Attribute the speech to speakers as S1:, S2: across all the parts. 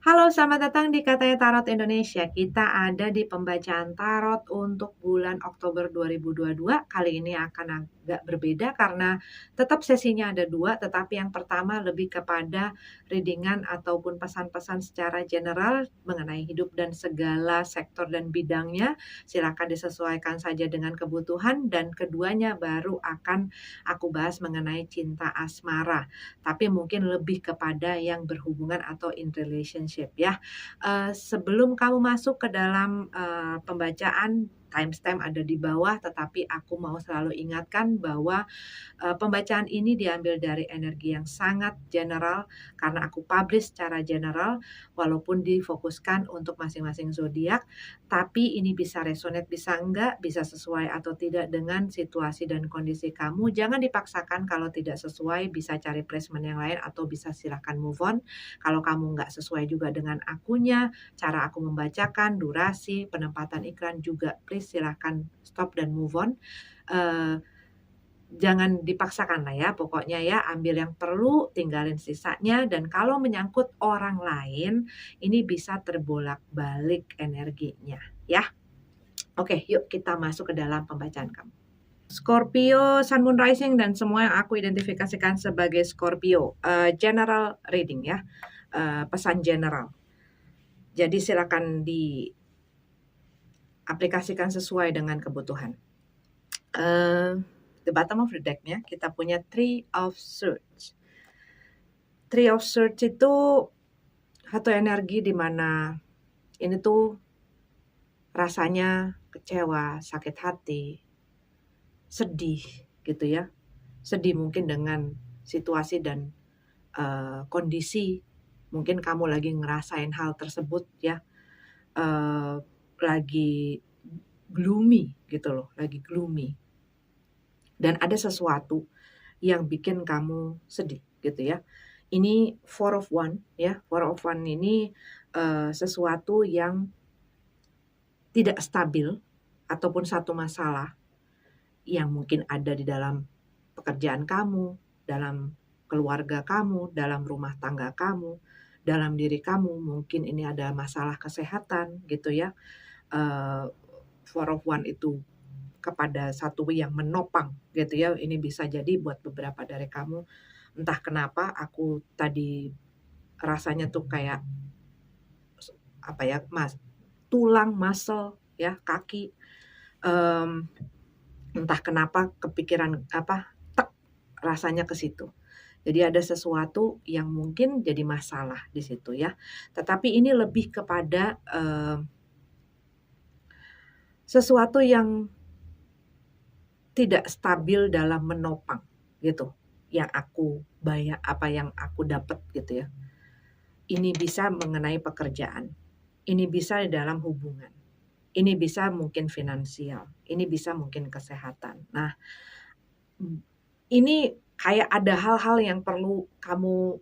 S1: Halo, selamat datang di Katanya Tarot Indonesia. Kita ada di pembacaan tarot untuk bulan Oktober 2022. Kali ini akan agak berbeda karena tetap sesinya ada dua, tetapi yang pertama lebih kepada readingan ataupun pesan-pesan secara general mengenai hidup dan segala sektor dan bidangnya. Silakan disesuaikan saja dengan kebutuhan, dan keduanya baru akan aku bahas mengenai cinta asmara, tapi mungkin lebih kepada yang berhubungan atau in relationship ya. Sebelum kamu masuk ke dalam, pembacaan, timestamp ada di bawah, tetapi aku mau selalu ingatkan bahwa pembacaan ini diambil dari energi yang sangat general karena aku publish secara general, walaupun difokuskan untuk masing-masing zodiak, tapi ini bisa resonate, bisa enggak, bisa sesuai atau tidak dengan situasi dan kondisi kamu. Jangan dipaksakan, kalau tidak sesuai bisa cari placement yang lain atau bisa silahkan move on. Kalau kamu nggak sesuai juga dengan akunya, cara aku membacakan, durasi, penempatan iklan juga, please silahkan stop dan move on. Eee Jangan dipaksakan lah ya, pokoknya ya, ambil yang perlu, tinggalin sisanya, dan kalau menyangkut orang lain, ini bisa terbolak-balik energinya, ya. Oke, yuk kita masuk ke dalam pembacaan kamu. Scorpio, Sun, Moon, Rising, dan semua yang aku identifikasikan sebagai Scorpio. General reading ya, pesan general. Jadi silakan diaplikasikan sesuai dengan kebutuhan. The bottom of the deck-nya kita punya Three of Swords. Three of Swords itu satu energi di mana ini tuh rasanya kecewa, sakit hati, sedih gitu ya. Sedih mungkin dengan situasi dan kondisi. Mungkin kamu lagi ngerasain hal tersebut ya. Lagi gloomy gitu loh, lagi gloomy. Dan ada sesuatu yang bikin kamu sedih gitu ya. Ini Four of One ya, Four of One ini sesuatu yang tidak stabil ataupun satu masalah yang mungkin ada di dalam pekerjaan kamu, dalam keluarga kamu, dalam rumah tangga kamu, dalam diri kamu. Mungkin ini ada masalah kesehatan gitu ya. Four of One itu kepada satu yang menopang gitu ya. Ini bisa jadi buat beberapa dari kamu, entah kenapa aku tadi rasanya tuh kayak apa ya, tulang, muscle ya, kaki, entah kenapa kepikiran apa, rasanya ke situ. Jadi ada sesuatu yang mungkin jadi masalah di situ ya. Tetapi ini lebih kepada, sesuatu yang tidak stabil dalam menopang gitu, yang aku dapat gitu ya. Ini bisa mengenai pekerjaan, ini bisa di dalam hubungan, ini bisa mungkin finansial, ini bisa mungkin kesehatan. Nah, ini kayak ada hal-hal yang perlu kamu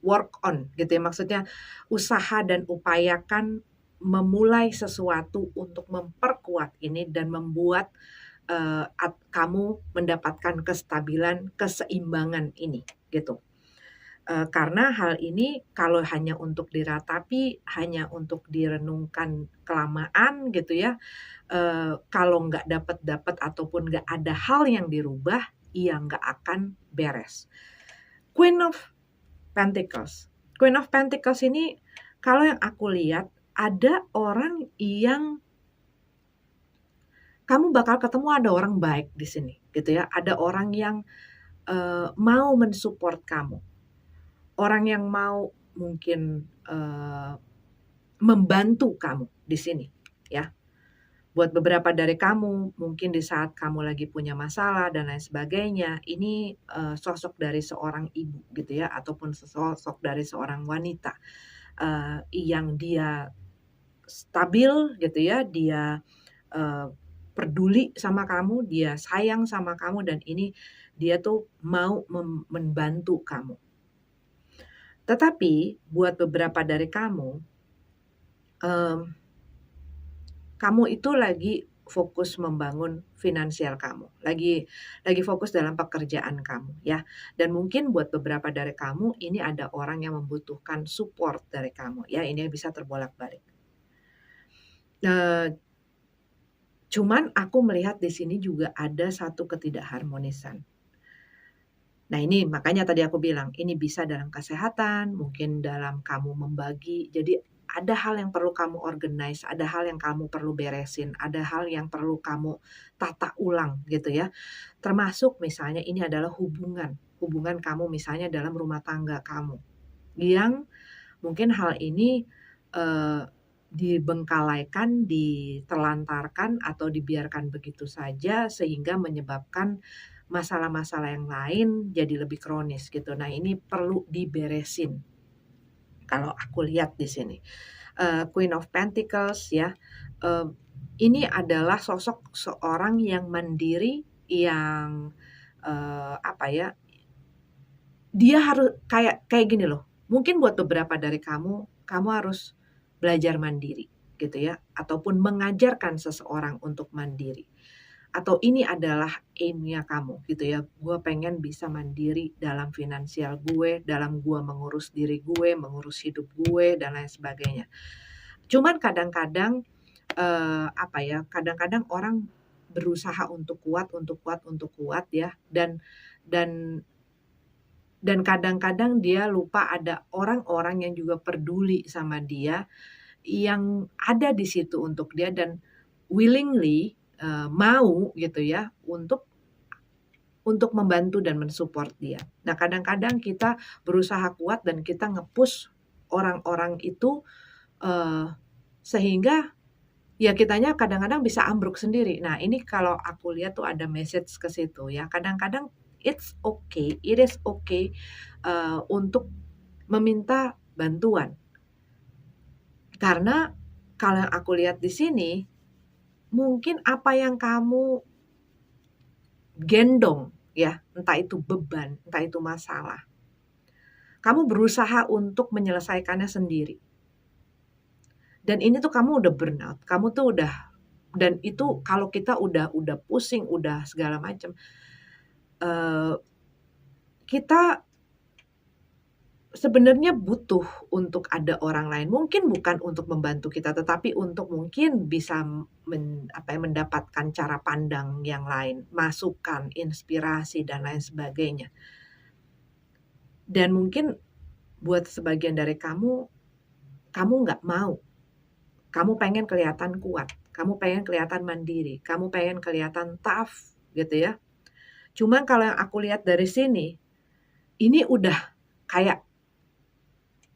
S1: work on gitu ya, maksudnya usaha dan upayakan memulai sesuatu untuk memperkuat ini dan membuat, kamu mendapatkan kestabilan, keseimbangan ini gitu. Karena hal ini kalau hanya untuk diratapi, hanya untuk direnungkan kelamaan gitu ya, kalau nggak dapat ataupun nggak ada hal yang dirubah, ya nggak akan beres. Queen of Pentacles. Queen of Pentacles ini kalau yang aku lihat, ada orang yang kamu bakal ketemu, ada orang baik di sini gitu ya. Ada orang yang mau mensupport kamu. Orang yang mau mungkin membantu kamu di sini ya. Buat beberapa dari kamu, mungkin di saat kamu lagi punya masalah dan lain sebagainya, ini sosok dari seorang ibu gitu ya, ataupun sosok dari seorang wanita yang dia stabil gitu ya, dia eee, peduli sama kamu, dia sayang sama kamu, dan ini dia tuh mau membantu kamu. Tetapi buat beberapa dari kamu, mmm, kamu itu lagi fokus membangun finansial kamu, lagi fokus dalam pekerjaan kamu ya. Dan mungkin buat beberapa dari kamu ini ada orang yang membutuhkan support dari kamu ya, ini bisa terbolak-balik. Eee, Cuman aku melihat di sini juga ada satu ketidakharmonisan. Nah ini makanya tadi aku bilang, ini bisa dalam kesehatan, mungkin dalam kamu membagi. Jadi ada hal yang perlu kamu organize, ada hal yang kamu perlu beresin, ada hal yang perlu kamu tata ulang gitu ya. Termasuk misalnya ini adalah hubungan kamu misalnya dalam rumah tangga kamu. Yang mungkin hal ini, eee, dibengkalaikan, ditelantarkan, atau dibiarkan begitu saja sehingga menyebabkan masalah-masalah yang lain jadi lebih kronis gitu. Nah ini perlu diberesin, kalau aku lihat di sini. Queen of Pentacles ya, eee, ini adalah sosok seorang yang mandiri, yang, apa ya, dia harus kayak kayak gini loh, mungkin buat beberapa dari kamu, kamu harus belajar mandiri gitu ya, ataupun mengajarkan seseorang untuk mandiri. Atau ini adalah aim-nya kamu gitu ya, gue pengen bisa mandiri dalam finansial gue, dalam gue mengurus diri gue, mengurus hidup gue, dan lain sebagainya. Cuman kadang-kadang, apa ya, kadang-kadang orang berusaha untuk kuat ya, dan dan kadang-kadang dia lupa ada orang-orang yang juga peduli sama dia, yang ada di situ untuk dia dan willingly, mau gitu ya untuk membantu dan mensupport dia. Nah kadang-kadang kita berusaha kuat dan kita nge-push orang-orang itu, eee, sehingga ya kitanya kadang-kadang bisa ambruk sendiri. Nah ini kalau aku lihat tuh ada message ke situ ya, kadang-kadang it is okay, untuk meminta bantuan. Karena kalau yang aku lihat di sini, mungkin apa yang kamu gendong ya, entah itu beban, entah itu masalah, kamu berusaha untuk menyelesaikannya sendiri. Dan ini tuh kamu udah burnout, kamu tuh udah, dan itu kalau kita udah pusing, udah segala macam, eee, kita sebenarnya butuh untuk ada orang lain, mungkin bukan untuk membantu kita, tetapi untuk mungkin bisa mendapatkan cara pandang yang lain, masukan, inspirasi, dan lain sebagainya. Dan mungkin buat sebagian dari kamu, kamu nggak mau, kamu pengen kelihatan kuat, kamu pengen kelihatan mandiri, kamu pengen kelihatan tough gitu ya. Cuman kalau yang aku lihat dari sini, ini udah kayak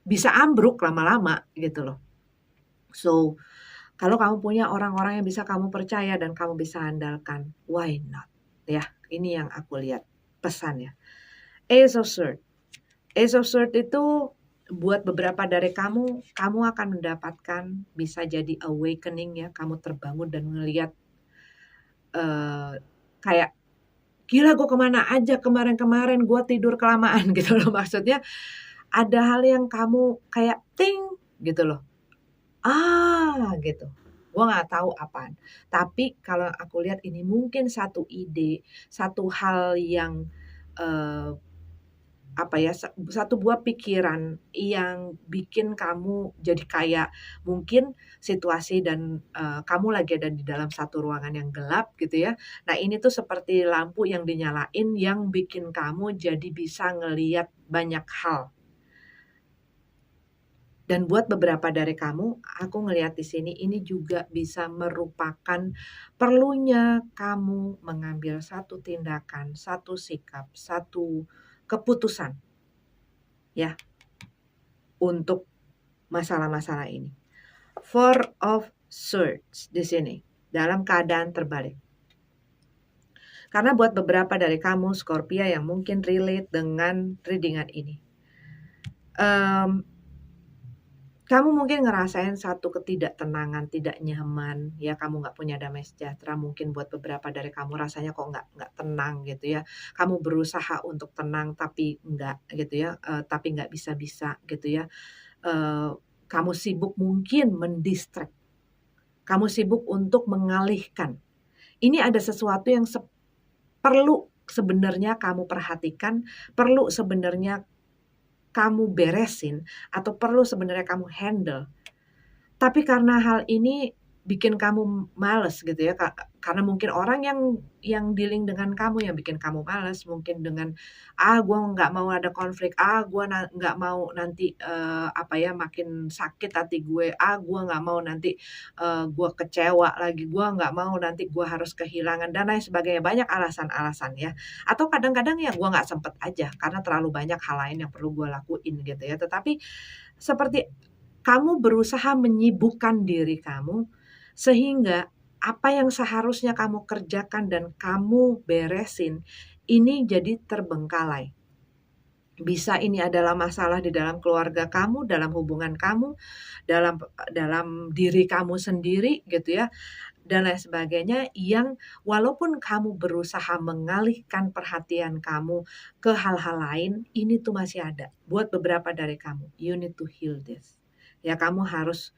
S1: bisa ambruk lama-lama gitu loh. So, kalau kamu punya orang-orang yang bisa kamu percaya dan kamu bisa andalkan, why not? Ya, ini yang aku lihat pesannya. Ace of Swords. Ace of Swords itu buat beberapa dari kamu, kamu akan mendapatkan bisa jadi awakening ya, kamu terbangun dan ngelihat, kayak, "Gila gue kemana aja kemarin-kemarin, gue tidur kelamaan," gitu loh. Maksudnya ada hal yang kamu kayak ting gitu loh. Ah, gitu. Gua nggak tahu apaan. Tapi kalau aku lihat ini mungkin satu ide, satu hal yang, eee, apa ya, satu buah pikiran yang bikin kamu jadi kayak mungkin situasi dan, kamu lagi ada di dalam satu ruangan yang gelap gitu ya. Nah ini tuh seperti lampu yang dinyalain yang bikin kamu jadi bisa ngelihat banyak hal. Dan buat beberapa dari kamu, aku ngelihat di sini ini juga bisa merupakan perlunya kamu mengambil satu tindakan, satu sikap, satu keputusan ya untuk masalah-masalah ini. Four of Swords di sini dalam keadaan terbalik. Karena buat beberapa dari kamu Scorpio yang mungkin relate dengan readingan ini. Kamu mungkin ngerasain satu ketidaktenangan, tidak nyaman, ya kamu nggak punya damai sejahtera, mungkin buat beberapa dari kamu rasanya kok nggak tenang gitu ya. Kamu berusaha untuk tenang tapi nggak gitu ya, tapi nggak bisa-bisa gitu ya. Eee, Kamu sibuk mungkin mendistract, Kamu sibuk untuk mengalihkan. Ini ada sesuatu yang perlu sebenarnya kamu perhatikan, perlu sebenarnya kamu beresin, atau perlu sebenarnya kamu handle. Tapi karena hal ini bikin kamu males gitu ya, karena mungkin orang yang dealing dengan kamu yang bikin kamu males, mungkin dengan, gua nggak mau ada konflik, gua nggak mau nanti, apa ya, makin sakit hati gue, gua nggak mau nanti, gua kecewa lagi, gua nggak mau nanti gua harus kehilangan dan lain sebagainya." Banyak alasan-alasan ya. Atau kadang-kadang ya gua nggak sempet aja, karena terlalu banyak hal lain yang perlu gua lakuin gitu ya. Tetapi seperti kamu berusaha menyibukkan diri kamu, sehingga apa yang seharusnya kamu kerjakan dan kamu beresin, ini jadi terbengkalai. Bisa ini adalah masalah di dalam keluarga kamu, dalam hubungan kamu, dalam dalam diri kamu sendiri gitu ya, dan lain sebagainya yang walaupun kamu berusaha mengalihkan perhatian kamu ke hal-hal lain, ini tuh masih ada. Buat beberapa dari kamu, you need to heal this. Ya kamu harus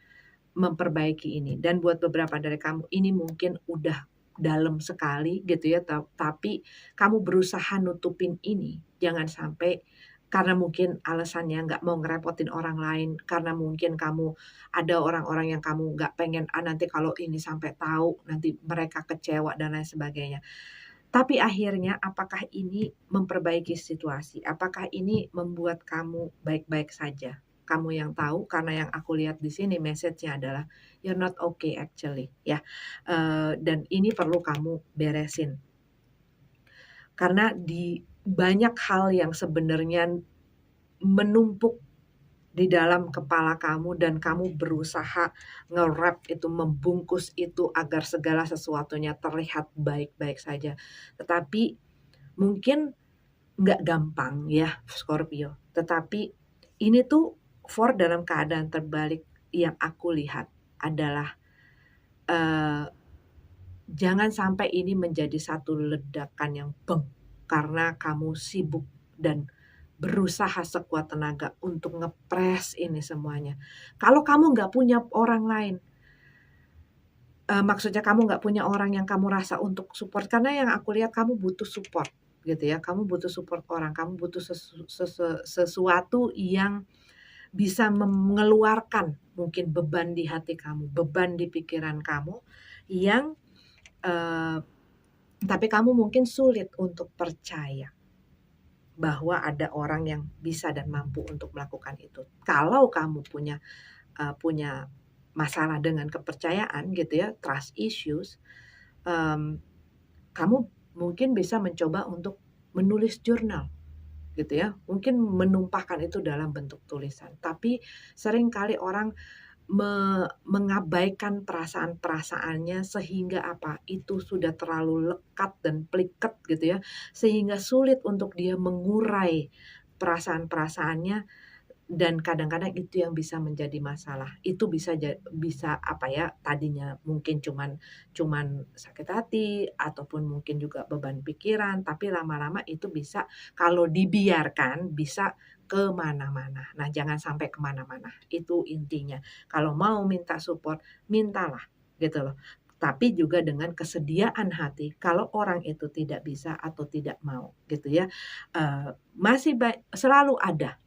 S1: memperbaiki ini dan buat beberapa dari kamu ini mungkin udah dalam sekali gitu ya, tapi kamu berusaha nutupin ini, jangan sampai karena mungkin alasannya nggak mau ngerepotin orang lain, karena mungkin kamu ada orang-orang yang kamu nggak pengen, nanti kalau ini sampai tahu, nanti mereka kecewa dan lain sebagainya. Tapi akhirnya apakah ini memperbaiki situasi? Apakah ini membuat kamu baik-baik saja? Kamu yang tahu, karena yang aku lihat di sini message-nya adalah, "You're not okay actually," ya, dan ini perlu kamu beresin. Karena di banyak hal yang sebenarnya menumpuk di dalam kepala kamu dan kamu berusaha nge-wrap itu, membungkus itu agar segala sesuatunya terlihat baik-baik saja. Tetapi mungkin nggak gampang ya Scorpio, tetapi ini tuh dalam keadaan terbalik yang aku lihat adalah, eee, jangan sampai ini menjadi satu ledakan yang karena kamu sibuk dan berusaha sekuat tenaga untuk ngepres ini semuanya. Kalau kamu nggak punya orang lain, maksudnya kamu nggak punya orang yang kamu rasa untuk support, karena yang aku lihat kamu butuh support gitu ya, kamu butuh support orang, kamu butuh sesuatu yang bisa mengeluarkan mungkin beban di hati kamu, beban di pikiran kamu yang, eee, tapi kamu mungkin sulit untuk percaya bahwa ada orang yang bisa dan mampu untuk melakukan itu. Kalau kamu punya masalah dengan kepercayaan gitu ya, trust issues, mmm, kamu mungkin bisa mencoba untuk menulis jurnal gitu ya, mungkin menumpahkan itu dalam bentuk tulisan. Tapi seringkali orang mengabaikan perasaan-perasaannya sehingga apa, itu sudah terlalu lekat dan pliket gitu ya, sehingga sulit untuk dia mengurai perasaan-perasaannya dan kadang-kadang itu yang bisa menjadi masalah. Itu bisa apa ya, tadinya mungkin cuman cuman sakit hati ataupun mungkin juga beban pikiran, tapi lama-lama itu bisa kalau dibiarkan bisa ke mana-mana. Nah, jangan sampai ke mana-mana, itu intinya. Kalau mau minta support, mintalah gitu loh. Tapi juga dengan kesediaan hati kalau orang itu tidak bisa atau tidak mau gitu ya. Masih selalu ada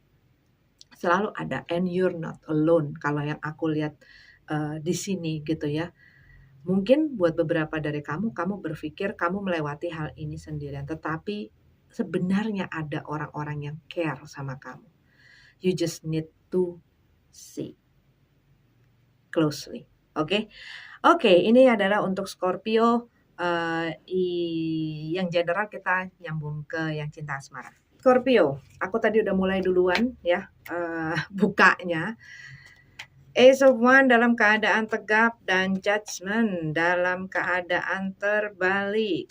S1: and you're not alone kalau yang aku lihat, di sini gitu ya. Mungkin buat beberapa dari kamu, kamu berpikir kamu melewati hal ini sendirian, tetapi sebenarnya ada orang-orang yang care sama kamu. You just need to see closely, oke? Oke, ini adalah untuk Scorpio, yang general, kita nyambung ke yang cinta asmara. Scorpio, aku tadi udah mulai duluan ya, bukanya. Ace of Wands dalam keadaan tegap dan Judgment dalam keadaan terbalik.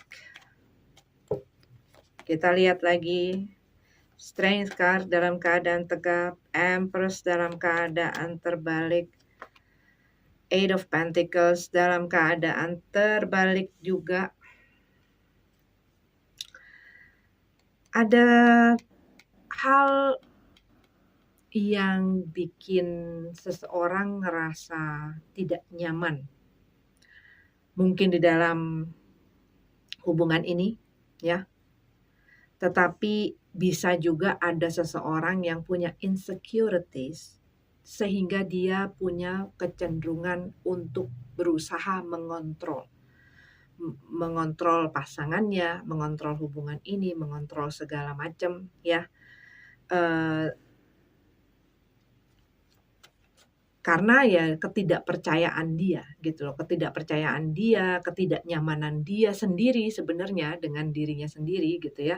S1: Kita lihat lagi. Strength card dalam keadaan tegap, Empress dalam keadaan terbalik, Eight of Pentacles dalam keadaan terbalik juga. Ada hal yang bikin seseorang ngerasa tidak nyaman mungkin di dalam hubungan ini ya. Tetapi bisa juga ada seseorang yang punya insecurities sehingga dia punya kecenderungan untuk berusaha mengontrol pasangannya, mengontrol hubungan ini, mengontrol segala macam ya. Eee, karena ya ketidakpercayaan dia gitu loh, ketidakpercayaan dia, ketidaknyamanan dia sendiri sebenarnya dengan dirinya sendiri gitu ya.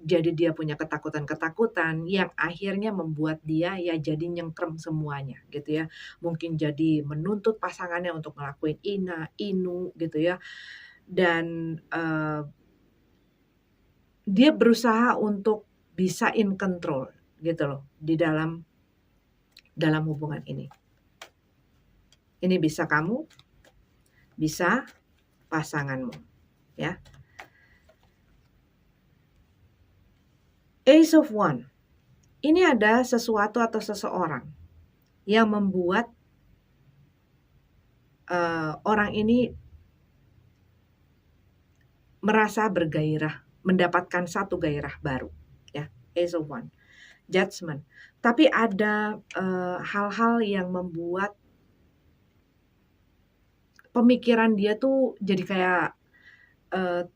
S1: Jadi dia punya ketakutan-ketakutan yang akhirnya membuat dia ya jadi nyengkrem semuanya gitu ya. Mungkin jadi menuntut pasangannya untuk ngelakuin ina, inu gitu ya. Dan, dia berusaha untuk bisa in control gitu loh di dalam hubungan ini. Ini bisa kamu, bisa pasanganmu ya. Ace of Wand, ini ada sesuatu atau seseorang yang membuat, orang ini merasa bergairah, mendapatkan satu gairah baru ya, Ace of Wand. Judgment, tapi ada, hal-hal yang membuat pemikiran dia tuh jadi kayak, eee,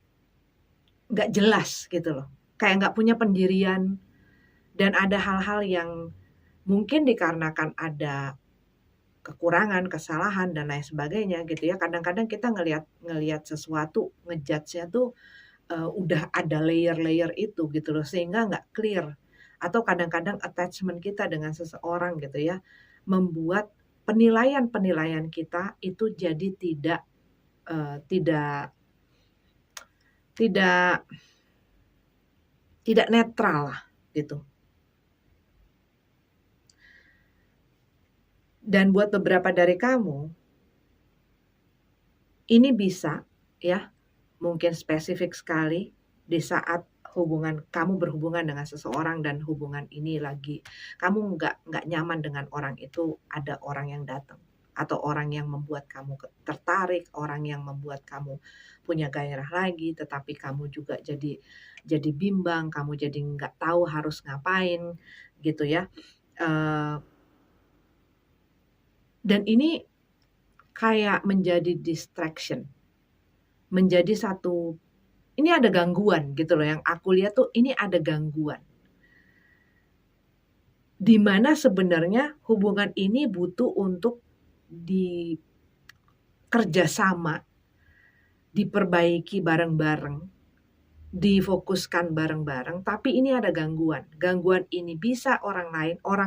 S1: nggak jelas gitu loh, kayak nggak punya pendirian dan ada hal-hal yang mungkin dikarenakan ada kekurangan, kesalahan, dan lain sebagainya gitu ya. Kadang-kadang kita ngelihat ngelihat sesuatu, nge-judge-nya tuh, udah ada layer-layer itu gitu loh, sehingga nggak clear. Atau kadang-kadang attachment kita dengan seseorang gitu ya, membuat penilaian-penilaian kita itu jadi tidak, tidak tidak tidak netral lah gitu. Dan buat beberapa dari kamu, ini bisa ya, mungkin spesifik sekali di saat kamu berhubungan dengan seseorang dan hubungan ini lagi kamu nggak nyaman dengan orang itu, ada orang yang datang atau orang yang membuat kamu tertarik, orang yang membuat kamu punya gairah lagi, tetapi kamu juga jadi bimbang, kamu jadi nggak tahu harus ngapain gitu ya. Eee, dan ini kayak menjadi distraction, menjadi satu ini ada gangguan gitu loh, yang aku lihat tuh ini ada gangguan. Di mana sebenarnya hubungan ini butuh untuk kerjasama, diperbaiki bareng-bareng, difokuskan bareng-bareng, tapi ini ada gangguan. Gangguan ini bisa orang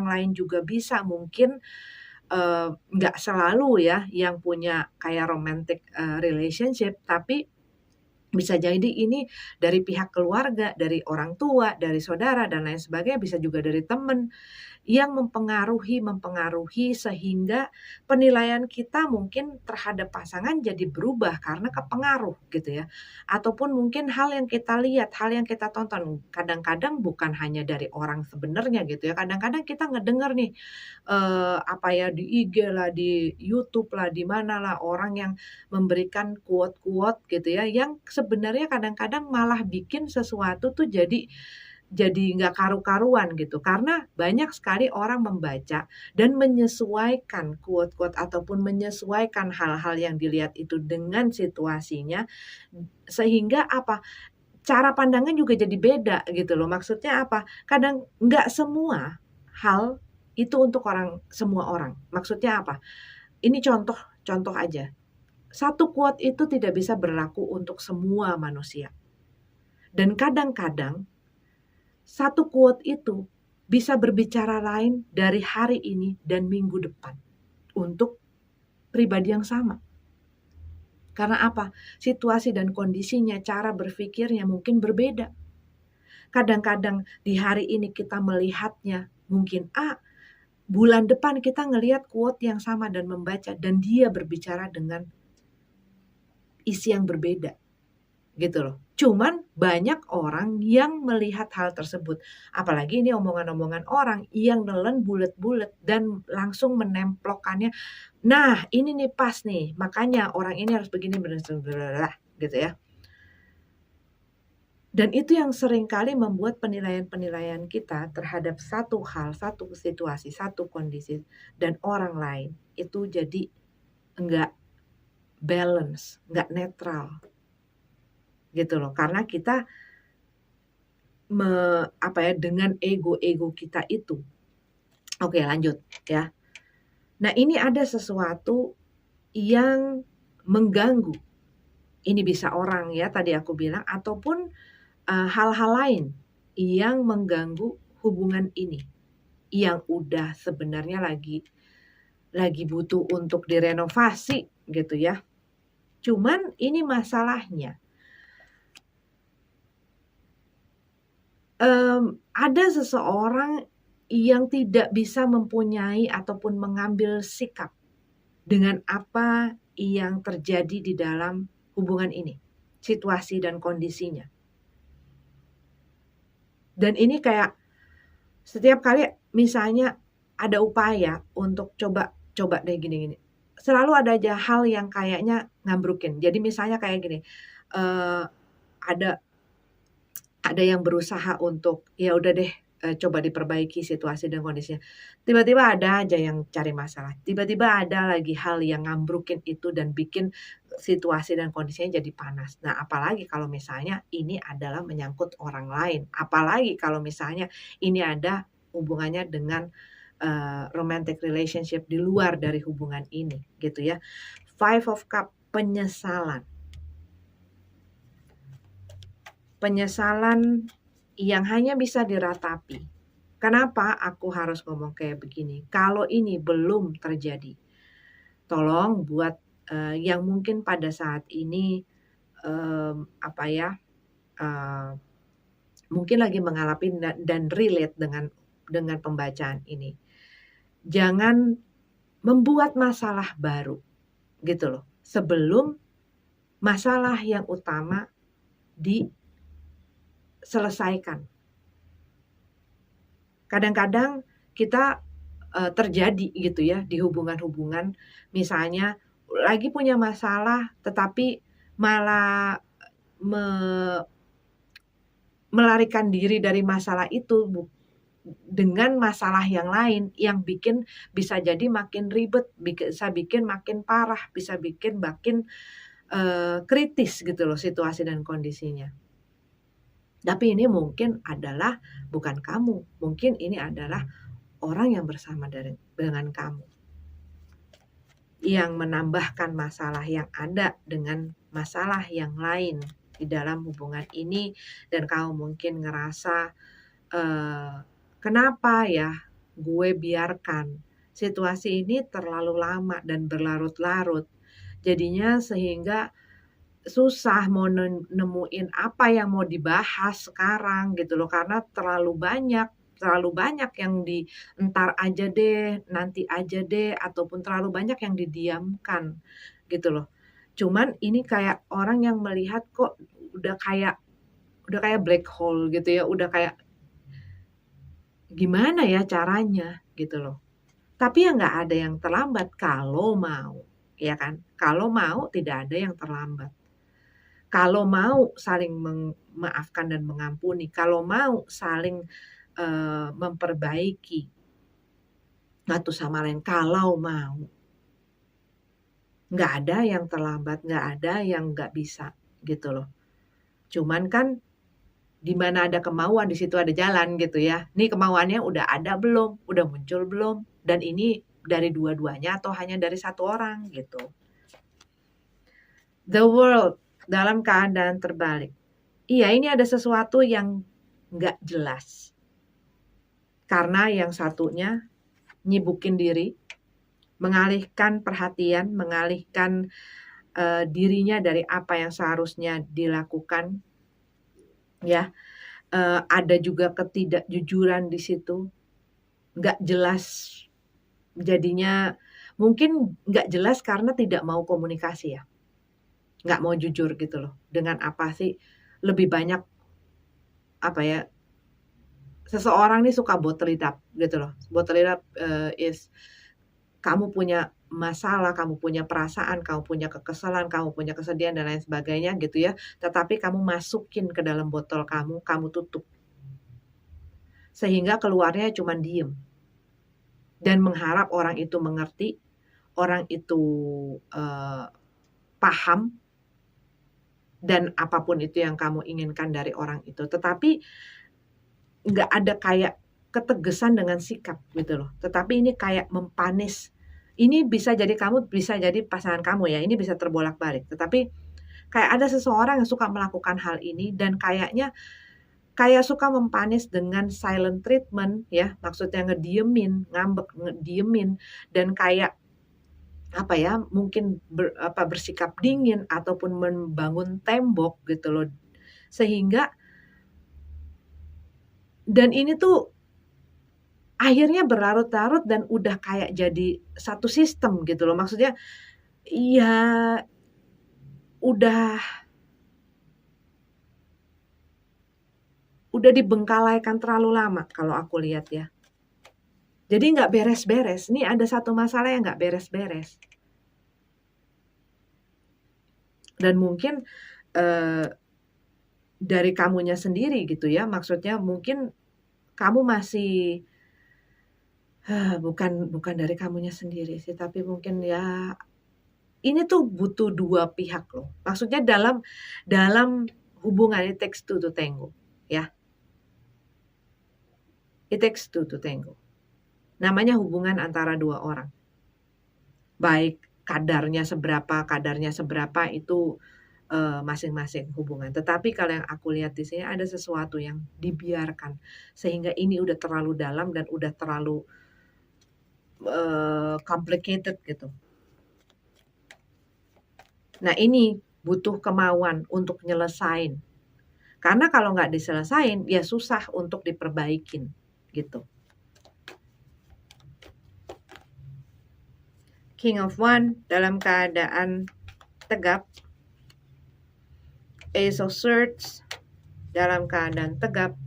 S1: lain juga bisa mungkin, nggak selalu ya yang punya kayak romantic, relationship, tapi bisa jadi ini dari pihak keluarga, dari orang tua, dari saudara, dan lain sebagainya, bisa juga dari temen, yang mempengaruhi sehingga penilaian kita mungkin terhadap pasangan jadi berubah karena kepengaruh gitu ya. Ataupun mungkin hal yang kita lihat, hal yang kita tonton, kadang-kadang bukan hanya dari orang sebenarnya gitu ya, kadang-kadang kita ngedenger nih, apa ya, di IG lah, di YouTube lah, di mana lah, orang yang memberikan quote-quote gitu ya, yang sebenarnya kadang-kadang malah bikin sesuatu tuh jadi nggak karu-karuan gitu. Karena banyak sekali orang membaca dan menyesuaikan quote-quote ataupun menyesuaikan hal-hal yang dilihat itu dengan situasinya, sehingga apa, cara pandangnya juga jadi beda gitu loh. Maksudnya apa, kadang nggak semua hal itu untuk semua orang. Maksudnya apa, ini contoh contoh aja, satu quote itu tidak bisa berlaku untuk semua manusia. Dan kadang-kadang satu quote itu bisa berbicara lain dari hari ini dan minggu depan untuk pribadi yang sama. Karena apa? Situasi dan kondisinya, cara berpikirnya mungkin berbeda. Kadang-kadang di hari ini kita melihatnya mungkin A, bulan depan kita ngelihat quote yang sama dan membaca dan dia berbicara dengan isi yang berbeda gitu loh. Cuman banyak orang yang melihat hal tersebut, apalagi ini omongan-omongan orang yang nelen bulet-bulet dan langsung menemplokannya, "Nah, ini nih pas nih, makanya orang ini harus begini gitu ya. Dan itu yang seringkali membuat penilaian-penilaian kita terhadap satu hal, satu situasi, satu kondisi, dan orang lain itu jadi enggak balance, enggak netral gitu loh. Karena kita dengan ego-ego kita itu. Oke, lanjut ya. Nah, ini ada sesuatu yang mengganggu. Ini bisa orang ya, tadi aku bilang, ataupun hal-hal lain yang mengganggu hubungan ini, yang udah sebenarnya lagi butuh untuk direnovasi gitu ya. Cuman ini masalahnya, ada seseorang yang tidak bisa mempunyai ataupun mengambil sikap dengan apa yang terjadi di dalam hubungan ini, situasi dan kondisinya. Dan ini kayak setiap kali misalnya ada upaya untuk coba deh gini-gini, selalu ada aja hal yang kayaknya ngambrukin. Jadi misalnya kayak gini, eee, ada ada yang berusaha untuk, ya udah deh, coba diperbaiki situasi dan kondisinya. Tiba-tiba ada aja yang cari masalah, tiba-tiba ada lagi hal yang ngambrukin itu dan bikin situasi dan kondisinya jadi panas. Nah, apalagi kalau misalnya ini adalah menyangkut orang lain, apalagi kalau misalnya ini ada hubungannya dengan, romantic relationship di luar dari hubungan ini, gitu ya. Five of Cup, penyesalan. Penyesalan yang hanya bisa diratapi. Kenapa aku harus ngomong kayak begini? Kalau ini belum terjadi, tolong buat, yang mungkin pada saat ini, apa ya, eee, mungkin lagi mengalami dan relate dengan pembacaan ini. Jangan membuat masalah baru, gitu loh, sebelum masalah yang utama diselesaikan. Kadang-kadang kita, terjadi gitu ya di hubungan-hubungan, misalnya lagi punya masalah tetapi malah me melarikan diri dari masalah itu dengan masalah yang lain yang bisa jadi makin ribet, bisa bikin makin parah, bisa bikin makin, kritis gitu loh situasi dan kondisinya. Tapi ini mungkin adalah bukan kamu, mungkin ini adalah orang yang bersama dengan kamu, yang menambahkan masalah yang ada dengan masalah yang lain di dalam hubungan ini, dan kamu mungkin ngerasa, "Kenapa ya gue biarkan situasi ini terlalu lama dan berlarut-larut?" Jadinya sehingga susah mau nemuin apa yang mau dibahas sekarang gitu loh, karena terlalu banyak yang "entar aja deh, nanti aja deh," ataupun terlalu banyak yang didiamkan gitu loh. Cuman ini kayak orang yang melihat kok udah kayak udah kayak black hole gitu ya, udah kayak, "Gimana ya caranya?" Gitu loh. Tapi ya nggak ada yang terlambat kalau mau, ya kan? Kalau mau tidak ada yang terlambat. Kalau mau saling memaafkan dan mengampuni, kalau mau saling, memperbaiki satu sama lain, kalau mau. Nggak ada yang terlambat, nggak ada yang nggak bisa, gitu loh. Cuman kan di mana ada kemauan, di situ ada jalan gitu ya. Nih kemauannya udah ada belum? Udah muncul belum? Dan ini dari dua-duanya atau hanya dari satu orang gitu. The world dalam keadaan terbalik. Iya, ini ada sesuatu yang nggak jelas. Karena yang satunya nyibukin diri, mengalihkan perhatian, mengalihkan, dirinya dari apa yang seharusnya dilakukan, ya. Ada juga ketidakjujuran di situ, nggak jelas, jadinya mungkin nggak jelas karena tidak mau komunikasi ya. nggak mau jujur gitu loh. Dengan apa sih, lebih banyak, apa ya, seseorang nih suka bottle it up gitu loh. Bottle it up, is kamu punya masalah, kamu punya perasaan, kamu punya kekesalan, kamu punya kesedihan dan lain sebagainya gitu ya, tetapi kamu masukin ke dalam botol kamu, kamu tutup. Sehingga keluarnya cuman diem dan mengharap orang itu mengerti, orang itu, eee, paham dan apapun itu yang kamu inginkan dari orang itu. Tetapi nggak ada kayak ketegasan dengan sikap gitu loh, tetapi ini kayak mempanis. Ini bisa jadi kamu, bisa jadi pasangan kamu ya, ini bisa terbolak-balik. Tetapi kayak ada seseorang yang suka melakukan hal ini dan kayaknya kayak suka mempanis dengan silent treatment ya, maksudnya ngediemin, ngambek, ngediemin, dan kayak apa ya, mungkin bersikap dingin ataupun membangun tembok gitu loh. Sehingga dan ini tuh akhirnya berlarut-larut dan udah kayak jadi satu sistem gitu loh. Maksudnya, ya udah dibengkalaikan terlalu lama kalau aku lihat ya. Jadi nggak beres-beres, nih ada satu masalah yang nggak beres-beres. Dan mungkin, eee, dari kamunya sendiri gitu ya, maksudnya mungkin kamu masih, bukan dari kamunya sendiri sih, tapi mungkin ya ini tuh butuh dua pihak loh. Maksudnya dalam dalam hubungan it takes two to tango, ya. It takes two to tango. Namanya hubungan antara dua orang. Baik kadarnya seberapa itu, masing-masing hubungan. Tetapi kalau yang aku lihat di sini ada sesuatu yang dibiarkan, sehingga ini udah terlalu dalam dan udah terlalu, complicated gitu. Nah ini butuh kemauan untuk nyelesain. Karena kalau nggak diselesain, ya susah untuk diperbaikin, gitu. King of Wands dalam keadaan tegap. Ace of Swords dalam keadaan tegap.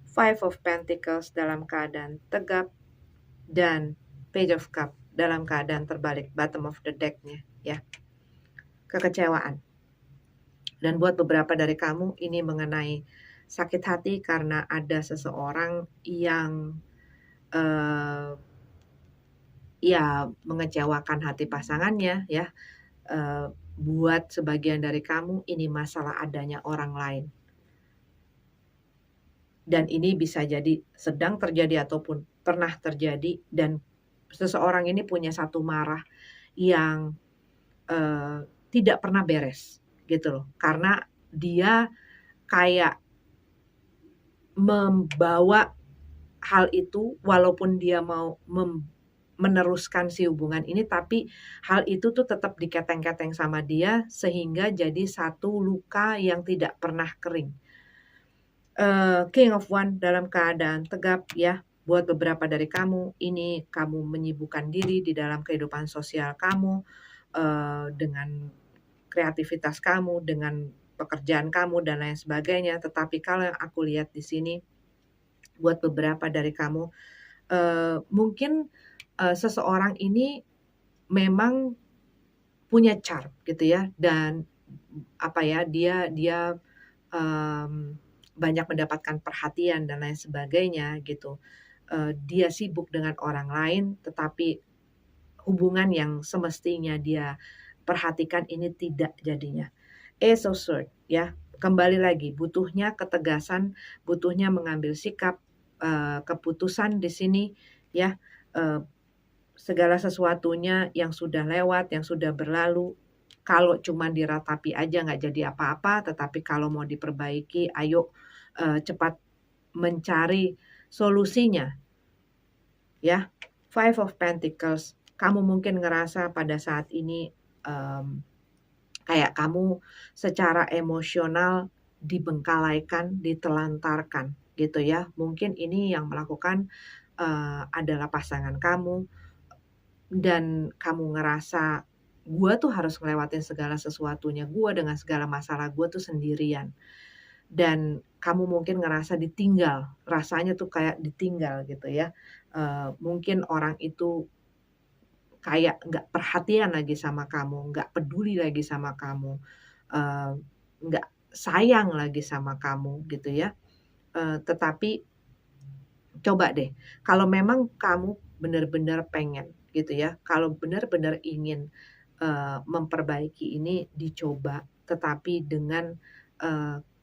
S1: Five of Pentacles dalam keadaan tegap. Dan Page of Cup dalam keadaan terbalik, bottom of the deck-nya, ya. Kekecewaan. Dan buat beberapa dari kamu, ini mengenai sakit hati karena ada seseorang yang, ya mengecewakan hati pasangannya ya. Buat sebagian dari kamu, ini masalah adanya orang lain. Dan ini bisa jadi sedang terjadi ataupun pernah terjadi dan seseorang ini punya satu marah yang, tidak pernah beres gitu loh. Karena dia kayak membawa hal itu walaupun dia mau meneruskan si hubungan ini, tapi hal itu tuh tetap diketeng-keteng sama dia sehingga jadi satu luka yang tidak pernah kering. King of Wands dalam keadaan tegap ya. Buat beberapa dari kamu, ini kamu menyibukkan diri di dalam kehidupan sosial kamu, dengan kreativitas kamu, dengan pekerjaan kamu dan lain sebagainya. Tetapi kalau yang aku lihat di sini, buat beberapa dari kamu, mungkin, seseorang ini memang punya charm gitu ya dan apa ya, dia, banyak mendapatkan perhatian dan lain sebagainya gitu. Dia sibuk dengan orang lain, tetapi hubungan yang semestinya dia perhatikan ini tidak jadinya. Ace of Swords ya, kembali lagi butuhnya ketegasan, butuhnya mengambil sikap, keputusan di sini ya, segala sesuatunya yang sudah lewat, yang sudah berlalu, kalau cuma diratapi aja nggak jadi apa-apa, tetapi kalau mau diperbaiki ayo, cepat mencari solusinya, ya. Five of Pentacles, kamu mungkin ngerasa pada saat ini, kayak kamu secara emosional dibengkalaikan, ditelantarkan gitu ya. Mungkin ini yang melakukan, adalah pasangan kamu dan kamu ngerasa Gua tuh harus ngelewatin segala sesuatunya, gua dengan segala masalah gua tuh sendirian. Dan kamu mungkin ngerasa ditinggal, rasanya tuh kayak ditinggal gitu ya. Mungkin orang itu kayak nggak perhatian lagi sama kamu, nggak peduli lagi sama kamu, eee, nggak sayang lagi sama kamu gitu ya. Tetapi coba deh, kalau memang kamu benar-benar pengen gitu ya, kalau benar-benar ingin, memperbaiki ini dicoba, tetapi dengan,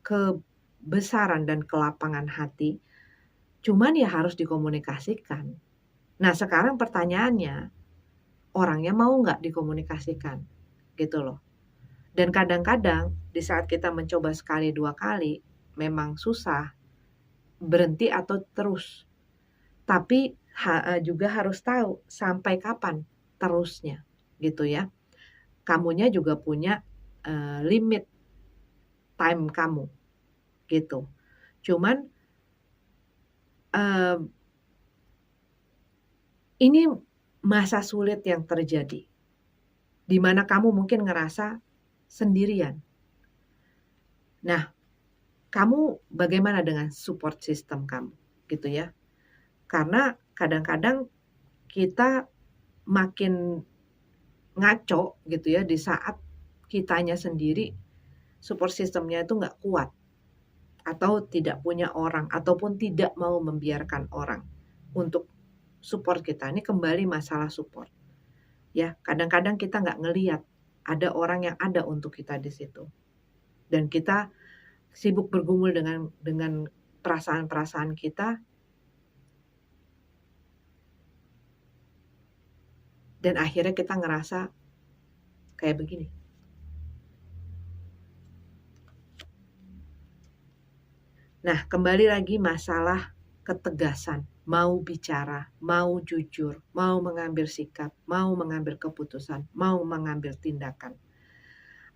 S1: kebesaran dan kelapangan hati, cuman ya harus dikomunikasikan. Nah sekarang pertanyaannya, orangnya mau nggak dikomunikasikan? Gitu loh. Dan kadang-kadang di saat kita mencoba sekali, 2 kali, memang susah, berhenti atau terus. Tapi juga harus tahu sampai kapan terusnya, gitu ya. Kamunya juga punya, limit time kamu, gitu. Cuman, eee, ini masa sulit yang terjadi, di mana kamu mungkin ngerasa sendirian. Nah, kamu bagaimana dengan support system kamu, gitu ya. Karena kadang-kadang kita makin ngaco gitu ya di saat kitanya sendiri support system-nya itu nggak kuat, atau tidak punya orang, ataupun tidak mau membiarkan orang untuk support kita. Ini kembali masalah support, ya. Kadang-kadang kita nggak ngelihat ada orang yang ada untuk kita di situ, dan kita sibuk bergumul dengan perasaan-perasaan kita, dan akhirnya kita ngerasa kayak begini. Nah, kembali lagi masalah ketegasan, mau bicara, mau jujur, mau mengambil sikap, mau mengambil keputusan, mau mengambil tindakan.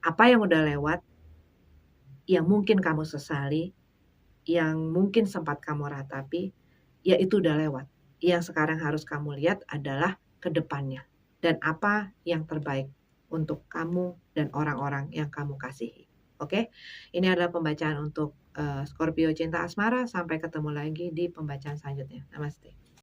S1: Apa yang udah lewat, yang mungkin kamu sesali, yang mungkin sempat kamu ratapi, ya itu udah lewat. Yang sekarang harus kamu lihat adalah ke depannya, dan apa yang terbaik untuk kamu dan orang-orang yang kamu kasihi. Oke? Ini adalah pembacaan untuk, Scorpio cinta asmara. Sampai ketemu lagi di pembacaan selanjutnya. Namaste.